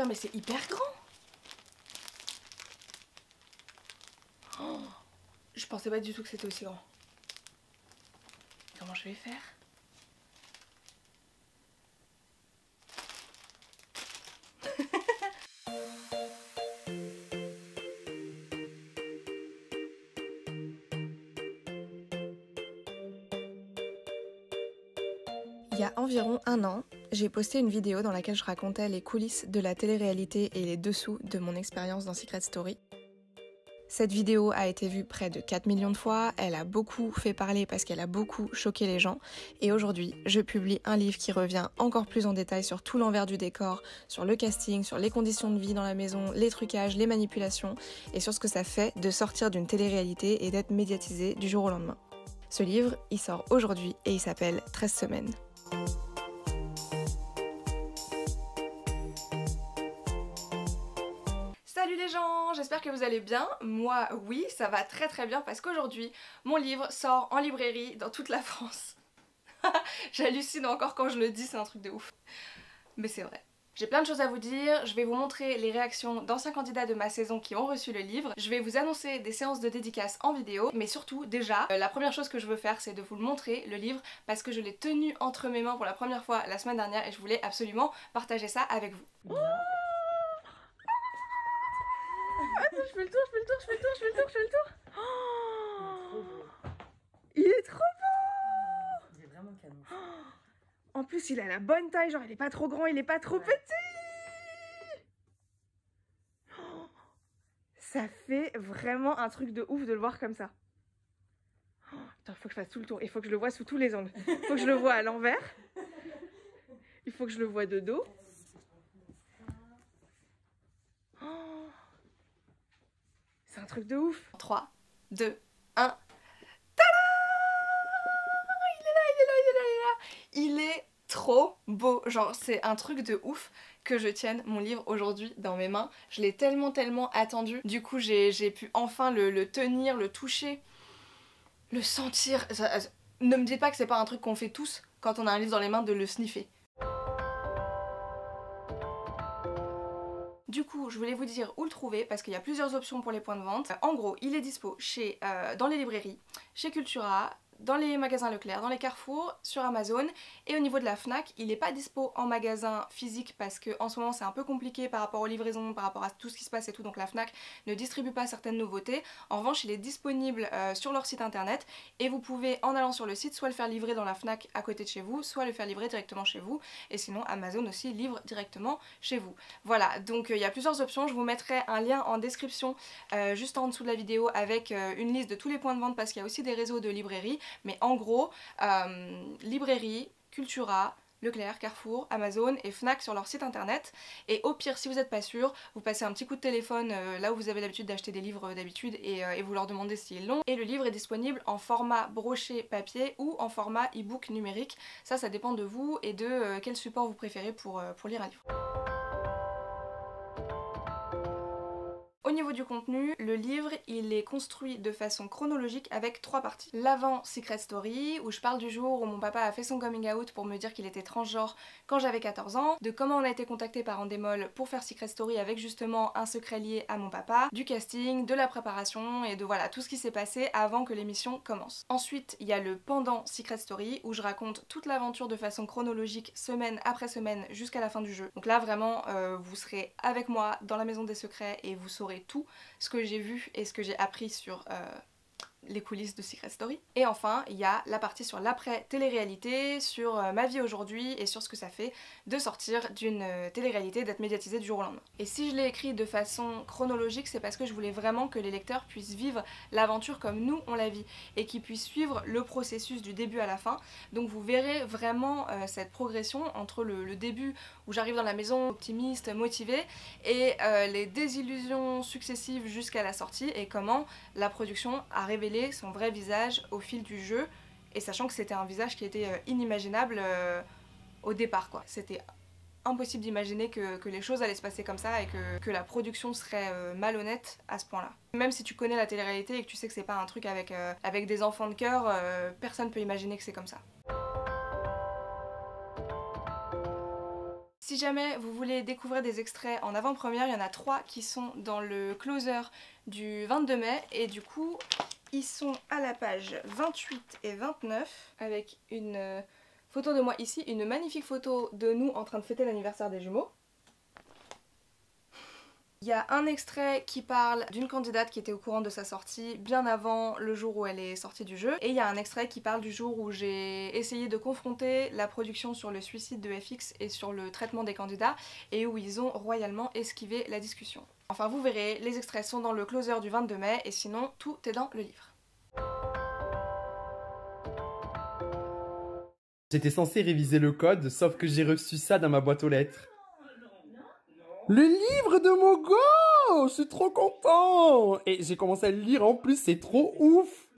Putain mais c'est hyper grand. Oh, je pensais pas du tout que c'était aussi grand. Comment je vais faire? Il y a environ un an, j'ai posté une vidéo dans laquelle je racontais les coulisses de la télé-réalité et les dessous de mon expérience dans Secret Story. Cette vidéo a été vue près de 4 millions de fois, elle a beaucoup fait parler parce qu'elle a beaucoup choqué les gens, et aujourd'hui, je publie un livre qui revient encore plus en détail sur tout l'envers du décor, sur le casting, sur les conditions de vie dans la maison, les trucages, les manipulations, et sur ce que ça fait de sortir d'une télé-réalité et d'être médiatisé du jour au lendemain. Ce livre, il sort aujourd'hui et il s'appelle 13 semaines. Salut les gens, j'espère que vous allez bien. Moi, oui, ça va très très bien parce qu'aujourd'hui, mon livre sort en librairie dans toute la France. J'hallucine encore quand je le dis, c'est un truc de ouf. Mais c'est vrai. J'ai plein de choses à vous dire, je vais vous montrer les réactions d'anciens candidats de ma saison qui ont reçu le livre, je vais vous annoncer des séances de dédicaces en vidéo, mais surtout, déjà, la première chose que je veux faire, c'est de vous le montrer, le livre, parce que je l'ai tenu entre mes mains pour la première fois la semaine dernière et je voulais absolument partager ça avec vous. Oh, attends, je fais le tour. Oh, il est trop beau. Il est vraiment canon. En plus, il a la bonne taille, genre il est pas trop grand, il est pas trop petit. Oh, ça fait vraiment un truc de ouf de le voir comme ça. Oh, attends, il faut que je fasse tout le tour, il faut que je le vois sous tous les angles. Il faut que je le vois à l'envers. Il faut que je le vois de dos. Oh, c'est un truc de ouf. 3, 2, 1. Il est trop beau, genre c'est un truc de ouf que je tienne mon livre aujourd'hui dans mes mains. Je l'ai tellement attendu, du coup j'ai pu enfin le tenir, le toucher, le sentir. Ne me dites pas que c'est pas un truc qu'on fait tous quand on a un livre dans les mains, de le sniffer. Du coup, je voulais vous dire où le trouver parce qu'il y a plusieurs options pour les points de vente. En gros, il est dispo dans les librairies, chez Cultura, dans les magasins Leclerc, dans les Carrefour, sur Amazon, et au niveau de la Fnac, il n'est pas dispo en magasin physique parce que en ce moment c'est un peu compliqué par rapport aux livraisons, par rapport à tout ce qui se passe et tout, donc la Fnac ne distribue pas certaines nouveautés. En revanche, il est disponible sur leur site internet et vous pouvez, en allant sur le site, soit le faire livrer dans la Fnac à côté de chez vous, soit le faire livrer directement chez vous, et sinon Amazon aussi livre directement chez vous. Voilà, donc il y a plusieurs options, je vous mettrai un lien en description juste en dessous de la vidéo avec une liste de tous les points de vente parce qu'il y a aussi des réseaux de librairies. Mais en gros, librairie, Cultura, Leclerc, Carrefour, Amazon et Fnac sur leur site internet. Et au pire, si vous n'êtes pas sûr, vous passez un petit coup de téléphone là où vous avez l'habitude d'acheter des livres d'habitude et vous leur demandez s'ils l'ont. Et le livre est disponible en format broché papier ou en format e-book numérique. Ça dépend de vous et de quel support vous préférez pour lire un livre. Au niveau du contenu, le livre il est construit de façon chronologique avec 3 parties. L'avant Secret Story, où je parle du jour où mon papa a fait son coming out pour me dire qu'il était transgenre quand j'avais 14 ans, de comment on a été contacté par Endemol pour faire Secret Story avec justement un secret lié à mon papa, du casting, de la préparation et de voilà tout ce qui s'est passé avant que l'émission commence. Ensuite, il y a le pendant Secret Story où je raconte toute l'aventure de façon chronologique semaine après semaine jusqu'à la fin du jeu. Donc là vraiment vous serez avec moi dans la maison des secrets et vous saurez tout ce que j'ai vu et ce que j'ai appris sur les coulisses de Secret Story. Et enfin, il y a la partie sur l'après télé-réalité, sur ma vie aujourd'hui et sur ce que ça fait de sortir d'une télé-réalité, d'être médiatisée du jour au lendemain. Et si je l'ai écrit de façon chronologique, c'est parce que je voulais vraiment que les lecteurs puissent vivre l'aventure comme nous on la vit et qu'ils puissent suivre le processus du début à la fin. Donc vous verrez vraiment cette progression entre le début où j'arrive dans la maison optimiste, motivée, et les désillusions successives jusqu'à la sortie et comment la production a révélé son vrai visage au fil du jeu, et sachant que c'était un visage qui était inimaginable au départ quoi. C'était impossible d'imaginer que les choses allaient se passer comme ça et que la production serait malhonnête à ce point là. Même si tu connais la télé-réalité et que tu sais que c'est pas un truc avec des enfants de cœur, personne peut imaginer que c'est comme ça. Si jamais vous voulez découvrir des extraits en avant-première, il y en a 3 qui sont dans le closer du 22 mai et du coup ils sont à la page 28 et 29 avec une photo de moi ici, une magnifique photo de nous en train de fêter l'anniversaire des jumeaux. Il y a un extrait qui parle d'une candidate qui était au courant de sa sortie bien avant le jour où elle est sortie du jeu. Et il y a un extrait qui parle du jour où j'ai essayé de confronter la production sur le suicide de FX et sur le traitement des candidats et où ils ont royalement esquivé la discussion. Enfin vous verrez, les extraits sont dans le closer du 22 mai et sinon tout est dans le livre. J'étais censé réviser le code, sauf que j'ai reçu ça dans ma boîte aux lettres. Le livre de Mogo! Je suis trop content! Et j'ai commencé à le lire en plus, c'est trop ouf!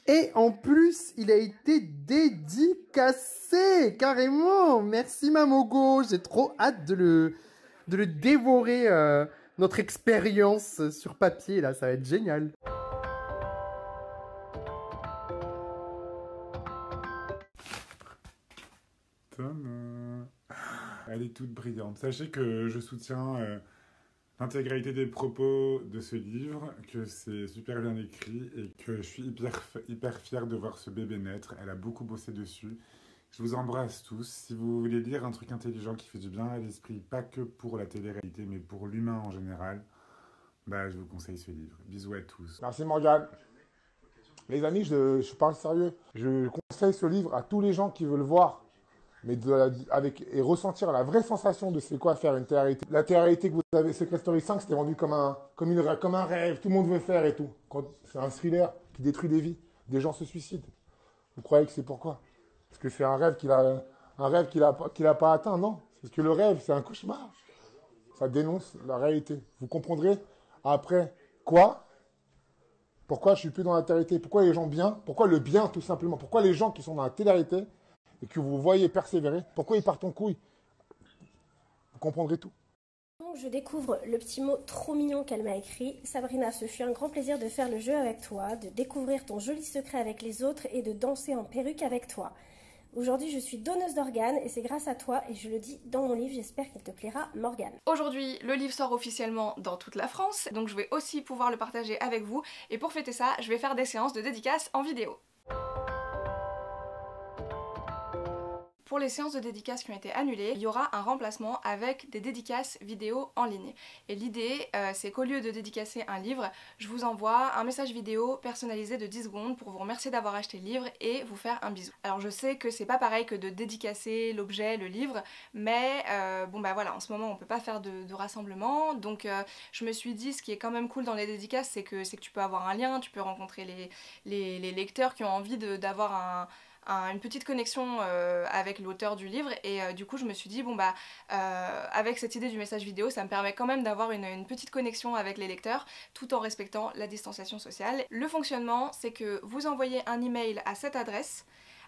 Et en plus, il a été dédicacé, carrément! Merci ma Mogo! J'ai trop hâte de le dévorer, notre expérience sur papier, là, ça va être génial. Elle est toute brillante. Sachez que je soutiens l'intégralité des propos de ce livre, que c'est super bien écrit et que je suis hyper fier de voir ce bébé naître. Elle a beaucoup bossé dessus. Je vous embrasse tous. Si vous voulez lire un truc intelligent qui fait du bien à l'esprit, pas que pour la télé-réalité, mais pour l'humain en général, bah, je vous conseille ce livre. Bisous à tous. Merci Morgane. Les amis, je parle sérieux. Je conseille ce livre à tous les gens qui veulent voir, mais et ressentir la vraie sensation de c'est quoi faire une télé-réalité. La télé-réalité que vous avez, Secret Story 5, c'était vendu comme un rêve, tout le monde veut faire et tout. C'est un thriller qui détruit des vies. Des gens se suicident. Vous croyez que c'est pourquoi? Parce que c'est un rêve qu'il a pas atteint, non. C'est parce que le rêve, c'est un cauchemar. Ça dénonce la réalité. Vous comprendrez après quoi? Pourquoi je suis plus dans la télé-réalité? Pourquoi les gens bien? Pourquoi le bien, tout simplement? Pourquoi les gens qui sont dans la télé-réalité et que vous voyez persévérer, pourquoi ils partent en couille? Vous comprendrez tout. Donc je découvre le petit mot trop mignon qu'elle m'a écrit. Sabrina, ce fut un grand plaisir de faire le jeu avec toi, de découvrir ton joli secret avec les autres et de danser en perruque avec toi. Aujourd'hui, je suis donneuse d'organes et c'est grâce à toi, et je le dis dans mon livre, j'espère qu'il te plaira, Morgane. Aujourd'hui, le livre sort officiellement dans toute la France, donc je vais aussi pouvoir le partager avec vous, et pour fêter ça, je vais faire des séances de dédicaces en vidéo. Pour les séances de dédicaces qui ont été annulées, il y aura un remplacement avec des dédicaces vidéo en ligne. Et l'idée, c'est qu'au lieu de dédicacer un livre, je vous envoie un message vidéo personnalisé de 10 secondes pour vous remercier d'avoir acheté le livre et vous faire un bisou. Alors je sais que c'est pas pareil que de dédicacer l'objet, le livre, mais bon bah voilà, en ce moment on peut pas faire de rassemblement, donc je me suis dit ce qui est quand même cool dans les dédicaces, c'est que tu peux avoir un lien, tu peux rencontrer les lecteurs qui ont envie d'avoir une petite connexion avec l'auteur du livre, et du coup je me suis dit bon bah avec cette idée du message vidéo, ça me permet quand même d'avoir une petite connexion avec les lecteurs tout en respectant la distanciation sociale. Le fonctionnement, c'est que vous envoyez un email à cette adresse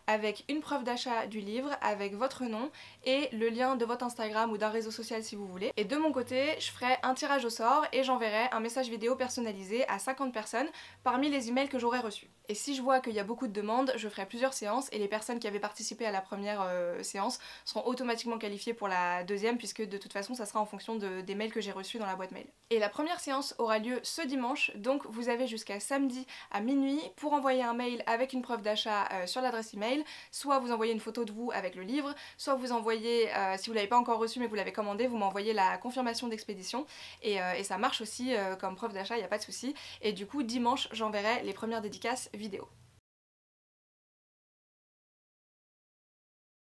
avec une preuve d'achat du livre, avec votre nom et le lien de votre Instagram ou d'un réseau social si vous voulez. Et de mon côté, je ferai un tirage au sort et j'enverrai un message vidéo personnalisé à 50 personnes parmi les emails que j'aurai reçus. Et si je vois qu'il y a beaucoup de demandes, je ferai plusieurs séances et les personnes qui avaient participé à la première séance seront automatiquement qualifiées pour la deuxième, puisque de toute façon ça sera en fonction des mails que j'ai reçus dans la boîte mail. Et la première séance aura lieu ce dimanche, donc vous avez jusqu'à samedi à minuit pour envoyer un mail avec une preuve d'achat sur l'adresse email. Soit vous envoyez une photo de vous avec le livre, soit vous envoyez, si vous l'avez pas encore reçu mais vous l'avez commandé, vous m'envoyez la confirmation d'expédition, et ça marche aussi comme preuve d'achat, il n'y a pas de souci. Et du coup dimanche j'enverrai les premières dédicaces vidéo.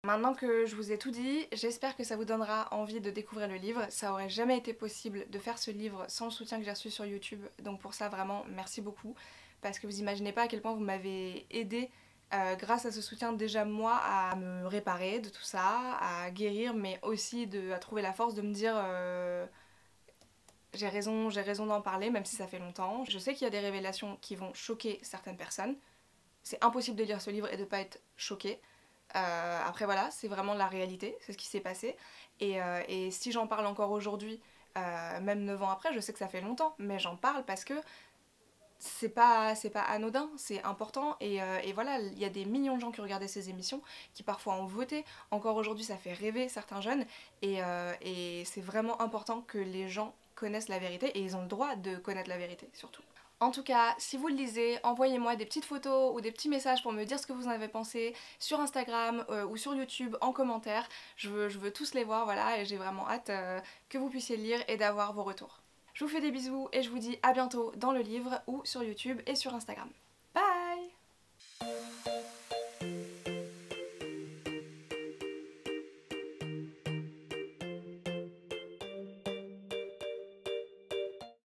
Maintenant que je vous ai tout dit, j'espère que ça vous donnera envie de découvrir le livre. Ça aurait jamais été possible de faire ce livre sans le soutien que j'ai reçu sur YouTube, donc pour ça vraiment merci beaucoup, parce que vous imaginez pas à quel point vous m'avez aidé grâce à ce soutien, déjà moi, à me réparer de tout ça, à guérir, mais aussi à trouver la force de me dire j'ai raison d'en parler, même si ça fait longtemps. Je sais qu'il y a des révélations qui vont choquer certaines personnes. C'est impossible de lire ce livre et de pas être choqué. Après voilà, c'est vraiment la réalité, c'est ce qui s'est passé. Et si j'en parle encore aujourd'hui, même 9 ans après, je sais que ça fait longtemps, mais j'en parle parce que c'est pas anodin, c'est important et voilà, il y a des millions de gens qui regardaient ces émissions, qui parfois ont voté. Encore aujourd'hui, ça fait rêver certains jeunes et c'est vraiment important que les gens connaissent la vérité et ils ont le droit de connaître la vérité surtout. En tout cas, si vous le lisez, envoyez-moi des petites photos ou des petits messages pour me dire ce que vous en avez pensé sur Instagram ou sur YouTube en commentaire. Je veux tous les voir, voilà, et j'ai vraiment hâte que vous puissiez le lire et d'avoir vos retours. Je vous fais des bisous et je vous dis à bientôt dans le livre ou sur YouTube et sur Instagram.